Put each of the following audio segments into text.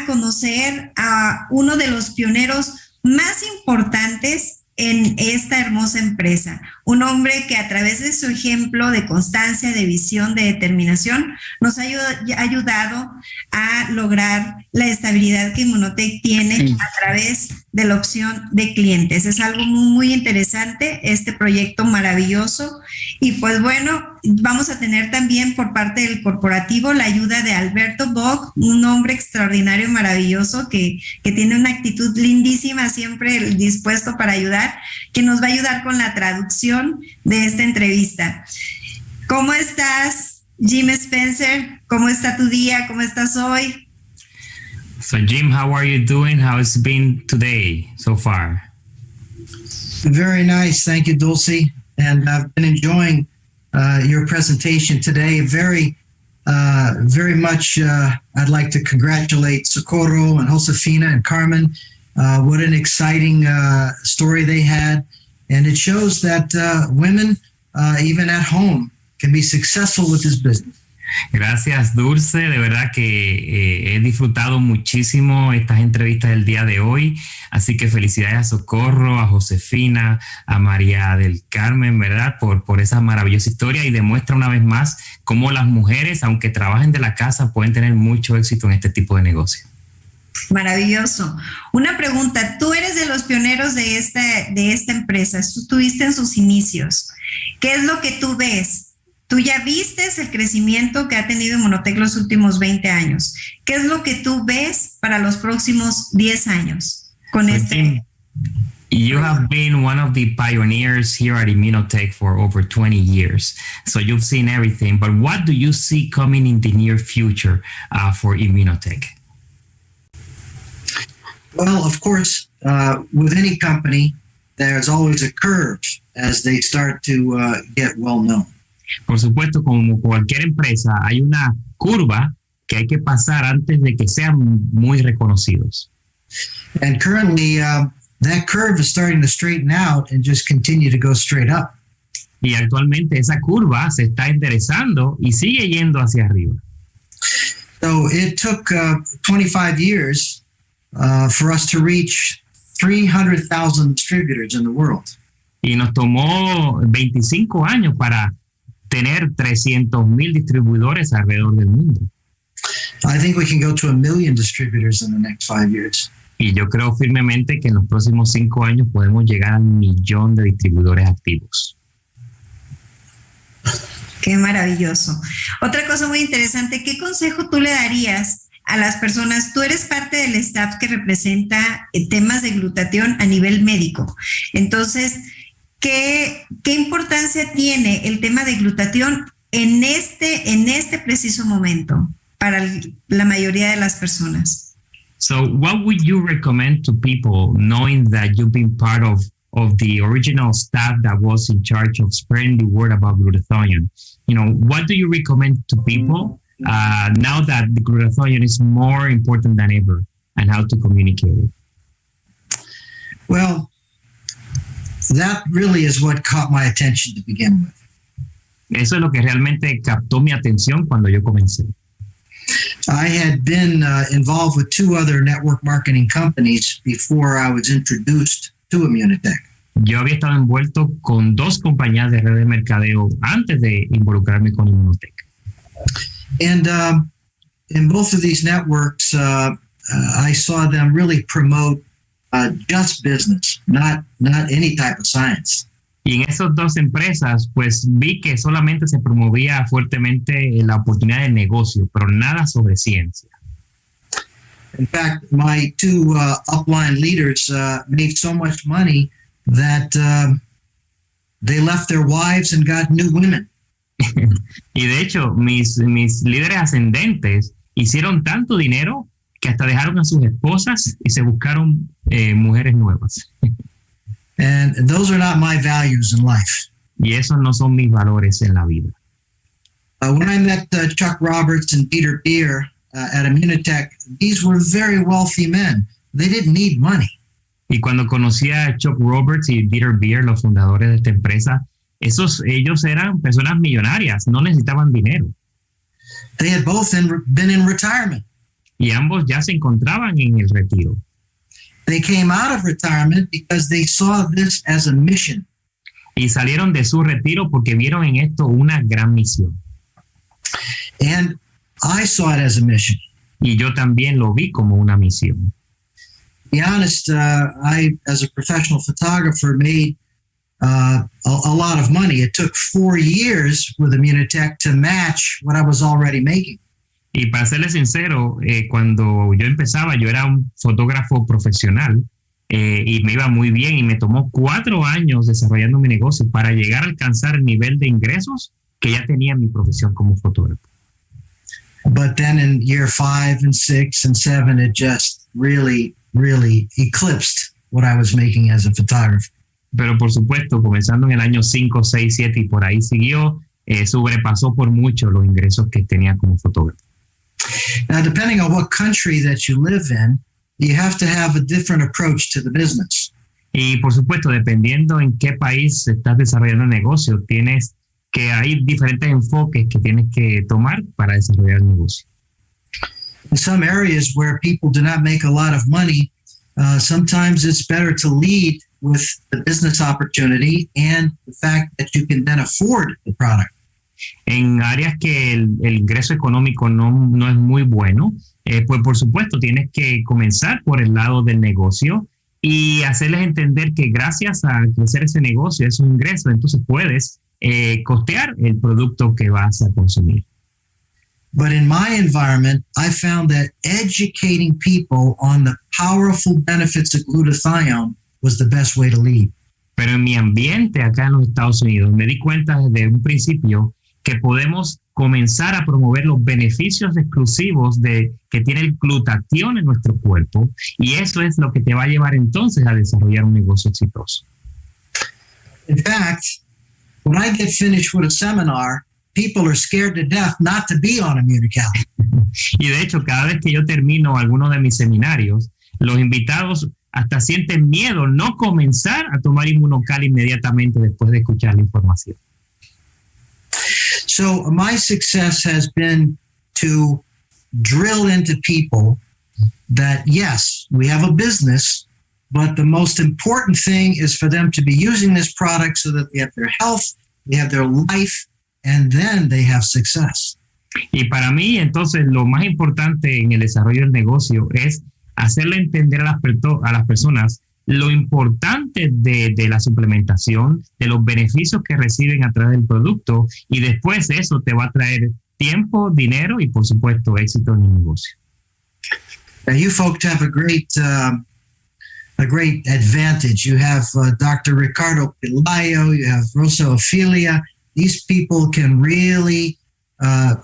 conocer a uno de los pioneros más importantes en esta hermosa empresa. Un hombre que a través de su ejemplo de constancia, de visión, de determinación, nos ha ayudado a lograr la estabilidad que Immunotech tiene a través de la opción de clientes. Es algo muy, muy interesante, este proyecto maravilloso. Y pues bueno, vamos a tener también por parte del corporativo la ayuda de Alberto Bock, un hombre extraordinario, maravilloso, que tiene una actitud lindísima, siempre dispuesto para ayudar, que nos va a ayudar con la traducción de esta entrevista. ¿Cómo estás, Jim Spencer? ¿Cómo está tu día? ¿Cómo estás hoy? So Jim, how are you doing? How has it been today so far? Very nice. Thank you, Dulcie. And I've been enjoying your presentation today. Very much, I'd like to congratulate Socorro and Josefina and Carmen. What an exciting story they had. And it shows that women, even at home, can be successful with this business. Gracias, Dulce. De verdad que he disfrutado muchísimo estas entrevistas del día de hoy. Así que felicidades a Socorro, a Josefina, a María del Carmen, ¿verdad? Por esa maravillosa historia, y demuestra una vez más cómo las mujeres, aunque trabajen de la casa, pueden tener mucho éxito en este tipo de negocio. Maravilloso. Una pregunta, tú eres de los pioneros de esta empresa, tú estuviste en sus inicios. ¿Qué es lo que tú ves? Tú ya viste el crecimiento que ha tenido Immunotech los últimos 20 años. ¿Qué es lo que tú ves para los próximos 10 años con este? You have been one of the pioneers here at Immunotech for over 20 years. So you've seen everything. But what do you see coming in the near future for Immunotech? Well, of course, with any company, there's always a curve as they start to get well known. Por supuesto, como cualquier empresa, hay una curva que hay que pasar antes de que sean muy reconocidos. And currently, that curve is starting to straighten out and just continue to go straight up. Y actualmente esa curva se está enderezando y sigue yendo hacia arriba. So it took 25 years for us to reach 300,000 distributors in the world. Y nos tomó 25 años para tener 300,000 distribuidores alrededor del mundo. I think we can go to 1 million distributors in the next 5 years. Y yo creo firmemente que en los próximos 5 años podemos llegar a 1,000,000 de distribuidores activos. Qué maravilloso. Otra cosa muy interesante, ¿qué consejo tú le darías a las personas? Tú eres parte del staff que representa temas de glutatión a nivel médico. Entonces, ¿qué importancia tiene el tema de glutatión en este preciso momento para la mayoría de las personas? So what would you recommend to people, knowing that you've been part of the original staff that was in charge of spreading the word about glutathione? You know, what do you recommend to people now that the glutathione is more important than ever, and how to communicate it? Well, that really is what caught my attention to begin with. Eso es lo que realmente captó mi atención cuando yo comencé. I had been involved with 2 other network marketing companies before I was introduced to Immunotech. Yo había estado envuelto con 2 compañías de red de mercadeo antes de involucrarme con Immunotech. And in both of these networks, I saw them really promote just business, not any type of science. Y en esas 2 empresas, pues vi que solamente se promovía fuertemente la oportunidad de negocio, pero nada sobre ciencia. In fact, my 2 upline leaders made so much money that they left their wives and got new women. Y de hecho, mis líderes ascendentes hicieron tanto dinero que hasta dejaron a sus esposas y se buscaron mujeres nuevas. And those are not my values in life. Y esos no son mis valores en la vida. When I met Chuck Roberts and Peter Beer at Immunotech, these were very wealthy men. They didn't need money. Y cuando conocí a Chuck Roberts y Peter Beer, los fundadores de esta empresa, ellos eran personas millonarias, no necesitaban dinero. They had both been in retirement. y ambos ya se encontraban en el retiro. They came out of retirement because they saw this as a mission. Y salieron de su retiro porque vieron en esto una gran misión. And I saw it as a mission. Y yo también lo vi como una misión. To be honest, I, as a professional photographer, made a lot of money. It took 4 years with Immunotech to match what I was already making. Y para serles sincero, cuando yo empezaba, yo era un fotógrafo profesional y me iba muy bien y me tomó 4 años desarrollando mi negocio para llegar a alcanzar el nivel de ingresos que ya tenía en mi profesión como fotógrafo. But then in year 5 and 6 and 7, it just really eclipsed what I was making as a photographer. Pero por supuesto, comenzando en el año 5, 6, 7 y por ahí siguió, sobrepasó por mucho los ingresos que tenía como fotógrafo. Now, depending on what country that you live in, you have to have a different approach to the business. Y por supuesto, dependiendo en qué país estás desarrollando el negocio, tienes que hay diferentes enfoques que tienes que tomar para desarrollar el negocio. In some areas where people do not make a lot of money, sometimes it's better to lead with the business opportunity and the fact that you can then afford the product. En áreas que el ingreso económico no es muy bueno, pues por supuesto tienes que comenzar por el lado del negocio y hacerles entender que gracias a crecer ese negocio, esos ingresos, entonces puedes costear el producto que vas a consumir. But in my environment, I found that educating people on the powerful benefits of glutathione was the best way to lead. Pero en mi ambiente acá en los Estados Unidos me di cuenta desde un principio que podemos comenzar a promover los beneficios exclusivos que tiene el glutatión en nuestro cuerpo y eso es lo que te va a llevar entonces a desarrollar un negocio exitoso. In fact, when I get finished with a seminar, people are scared to death not to be on Immunical. Y de hecho, cada vez que yo termino alguno de mis seminarios, los invitados hasta sienten miedo no comenzar a tomar Immunocal inmediatamente después de escuchar la información. So my success has been to drill into people that, yes, we have a business, but the most important thing is for them to be using this product so that they have their health, they have their life, and then they have success. Y para mí, entonces, lo más importante en el desarrollo del negocio es hacerle entender a las personas lo importante de la suplementación, de los beneficios que reciben a través del producto y después eso te va a traer tiempo, dinero y, por supuesto, éxito en el negocio. Now, you folks have a great advantage. You have Dr. Ricardo Pelayo, you have Rosa Ophelia. These people can really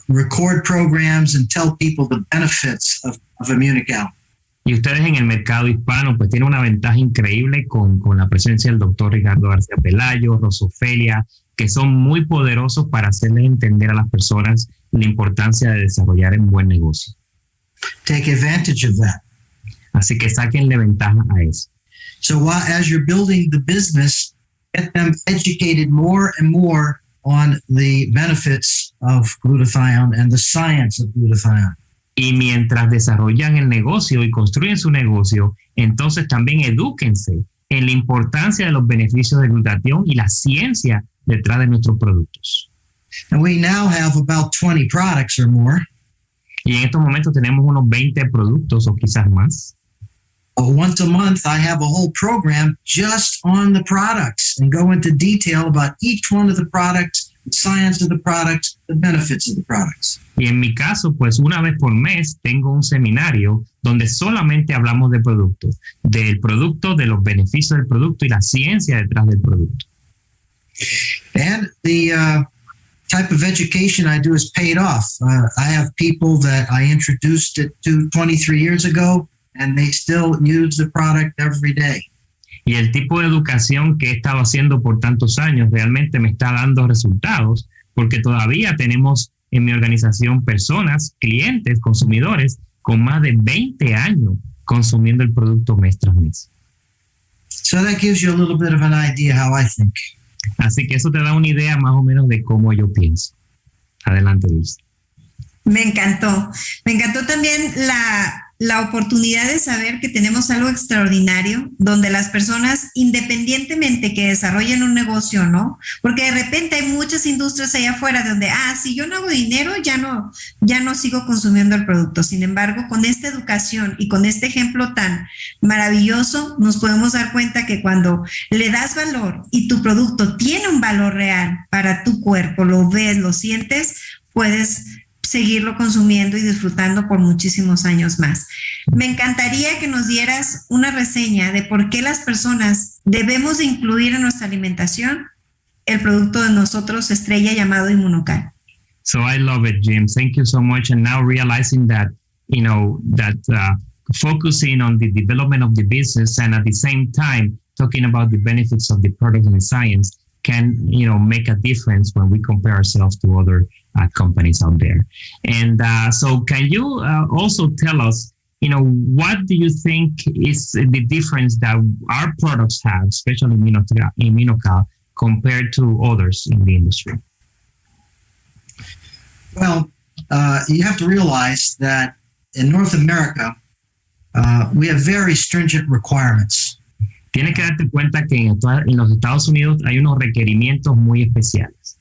record programs and tell people the benefits of Immunical. Y ustedes en el mercado hispano pues tienen una ventaja increíble con la presencia del doctor Ricardo García Pelayo, Rosa Ofelia, que son muy poderosos para hacerles entender a las personas la importancia de desarrollar un buen negocio. Take advantage of that. Así que sáquenle ventaja a eso. So as you're building the business, get them educated more and more on the benefits of glutathione and the science of glutathione. Y mientras desarrollan el negocio y construyen su negocio, entonces también edúquense en la importancia de los beneficios del glutatión y la ciencia detrás de nuestros productos. And we now have about 20 products or more. Y en estos momentos tenemos unos 20 productos o quizás más. Once a month, I have a whole program just on the products and go into detail about each one of the products, the science of the products, the benefits of the products. Y en mi caso, pues una vez por mes tengo un seminario donde solamente hablamos de productos, del producto, de los beneficios del producto y la ciencia detrás del producto. And the type of education I do is paid off. I have people that I introduced it to 23 years ago, and they still use the product every day. Y el tipo de educación que he estado haciendo por tantos años realmente me está dando resultados, porque todavía tenemos en mi organización personas, clientes, consumidores con más de 20 años consumiendo el producto mes tras mes. So that gives you a little bit of an idea how I think. Así que eso te da una idea más o menos de cómo yo pienso. Adelante, Luis. Me encantó. Me encantó también la oportunidad de saber que tenemos algo extraordinario donde las personas, independientemente que desarrollen un negocio, ¿no? Porque de repente hay muchas industrias allá afuera donde, si yo no hago dinero, ya no sigo consumiendo el producto. Sin embargo, con esta educación y con este ejemplo tan maravilloso, nos podemos dar cuenta que cuando le das valor y tu producto tiene un valor real para tu cuerpo, lo ves, lo sientes, puedes seguirlo consumiendo y disfrutando por muchísimos años más. Me encantaría que nos dieras una reseña de por qué las personas debemos de incluir en nuestra alimentación el producto de nosotros estrella llamado Inmunocal. So I love it, Jim. Thank you so much. And now realizing that, focusing on the development of the business and at the same time talking about the benefits of the product and the science can, make a difference when we compare ourselves to other companies out there. And so can you also tell us, what do you think is the difference that our products have, especially Immunocal, compared to others in the industry? Well, you have to realize that in North America, we have very stringent requirements. Tienes que darte cuenta que en los Estados Unidos hay unos requerimientos muy especiales.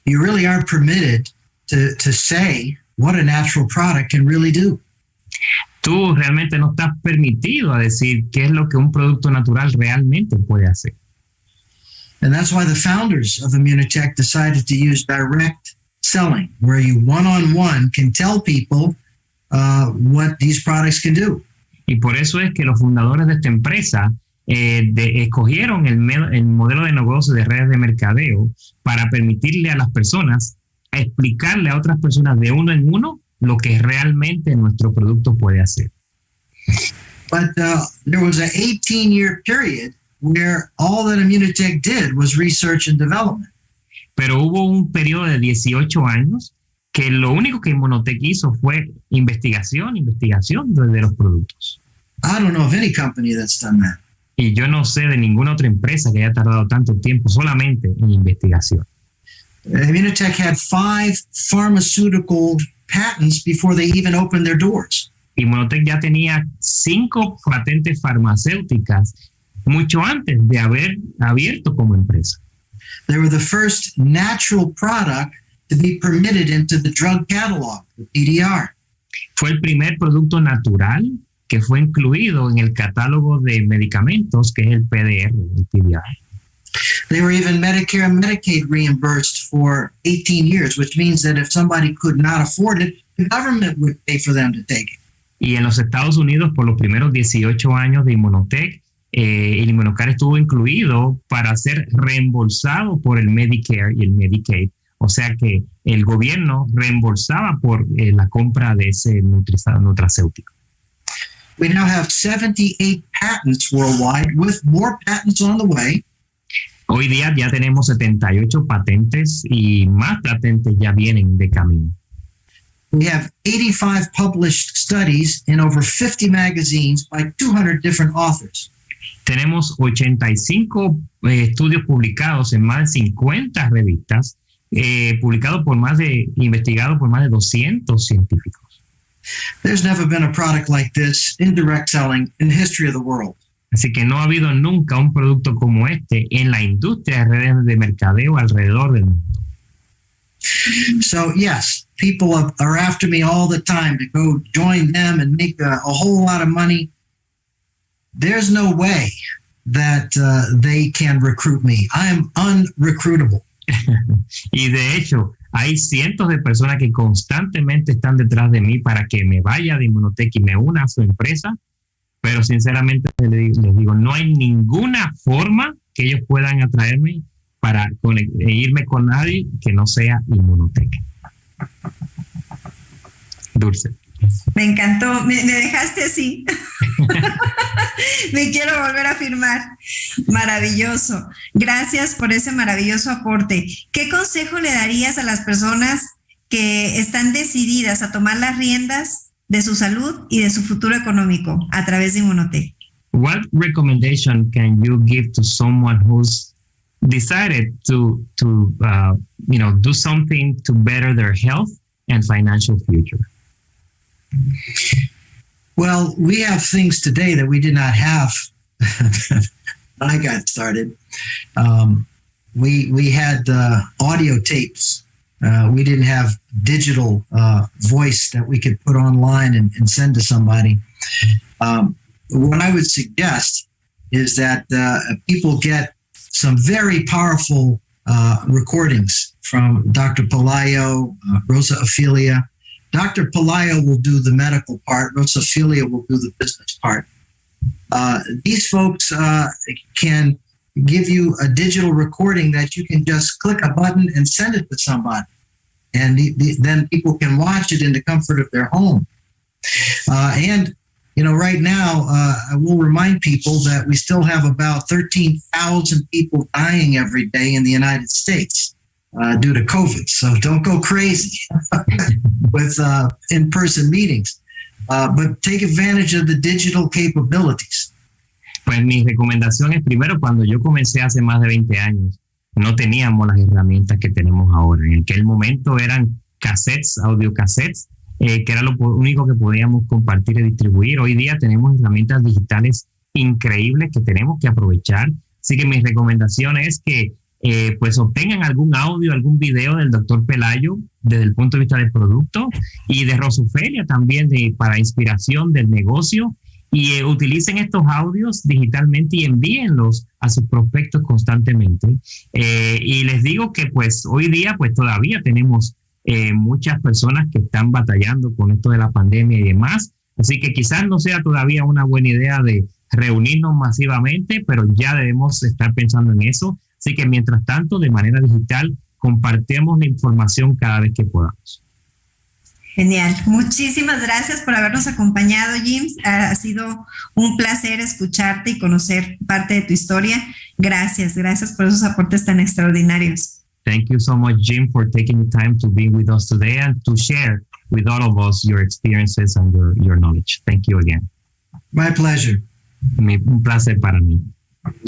You really aren't permitted to say what a natural product can really do. Tú realmente no estás permitido a decir qué es lo que un producto natural realmente puede hacer. And that's why the founders of Immunotech decided to use direct selling, where you one-on-one can tell people what these products can do. Y por eso es que los fundadores de esta empresa escogieron el modelo de negocio de redes de mercadeo para permitirle a las personas explicarle a otras personas de uno en uno lo que realmente nuestro producto puede hacer. But there was an 18-year period where all that Immunotech did was research and development. Pero hubo un periodo de 18 años que lo único que Immunotech hizo fue investigación de los productos. I don't know of any company that's done that. Y yo no sé de ninguna otra empresa que haya tardado tanto tiempo solamente en investigación. Immunotech had 5 pharmaceutical patents before they even opened their doors. Immunotech ya tenía 5 patentes farmacéuticas mucho antes de haber abierto como empresa. They were the first natural product to be permitted into the drug catalog, the PDR. Fue el primer producto natural que fue incluido en el catálogo de medicamentos, que es el PDR, el PDR. They were even Medicare and Medicaid reimbursed for 18 years, which means that if somebody could not afford it, the government would pay for them to take it. Y en los Estados Unidos, por los primeros 18 años de Immunotech, el Immunocal estuvo incluido para ser reembolsado por el Medicare y el Medicaid. O sea que el gobierno reembolsaba por la compra de ese nutracéutico. We now have 78 patents worldwide, with more patents on the way. Hoy día ya tenemos 78 patentes y más patentes ya vienen de camino. We have 85 published studies in over 50 magazines by 200 different authors. Tenemos 85 estudios publicados en más de 50 revistas, investigados por más de 200 científicos. There's never been a product like this in direct selling in the history of the world. Así que no ha habido nunca un producto como este en la industria de redes de mercadeo alrededor del mundo. So yes, people are after me all the time to go join them and make a whole lot of money. There's no way that they can recruit me. I am unrecruitable. Y de hecho, hay cientos de personas que constantemente están detrás de mí para que me vaya de Immunotech y me una a su empresa, pero sinceramente les digo, no hay ninguna forma que ellos puedan atraerme para irme con nadie que no sea Immunotech. Dulce. Me encantó, me dejaste así. Me quiero volver a firmar. Maravilloso. Gracias por ese maravilloso aporte. ¿Qué consejo le darías a las personas que están decididas a tomar las riendas de su salud y de su futuro económico a través de Immunotech? What recommendation can you give to someone who's decided to do something to better their health and financial future? Well, we have things today that we did not have when I got started. We had audio tapes. We didn't have digital voice that we could put online and send to somebody. What I would suggest is that people get some very powerful recordings from Dr. Pelayo, Rosa Ophelia. Dr. Pelayo will do the medical part. Rosa Ophelia will do the business part. These folks can give you a digital recording that you can just click a button and send it to somebody. And then people can watch it in the comfort of their home. And right now, I will remind people that we still have about 13,000 people dying every day in the United States due to COVID. So don't go crazy with in-person meetings, but take advantage of the digital capabilities. Pues mi recomendación es, primero, cuando yo comencé hace más de 20 años, no teníamos las herramientas que tenemos ahora. En aquel momento eran cassettes, audiocassettes, que era lo único que podíamos compartir y distribuir. Hoy día tenemos herramientas digitales increíbles que tenemos que aprovechar. Así que mi recomendación es que pues obtengan algún audio, algún video del doctor Pelayo desde el punto de vista del producto y de Rosa Ophelia también para inspiración del negocio, y utilicen estos audios digitalmente y envíenlos a sus prospectos constantemente. Y les digo que pues hoy día pues todavía tenemos muchas personas que están batallando con esto de la pandemia y demás, así que quizás no sea todavía una buena idea de reunirnos masivamente, pero ya debemos estar pensando en eso. Así que mientras tanto, de manera digital, compartimos la información cada vez que podamos. Genial. Muchísimas gracias por habernos acompañado, Jim. Ha sido un placer escucharte y conocer parte de tu historia. Gracias por esos aportes tan extraordinarios. Thank you so much, Jim, for taking the time to be with us today and to share with all of us your experiences and your knowledge. Thank you again. My pleasure. Un placer para mí.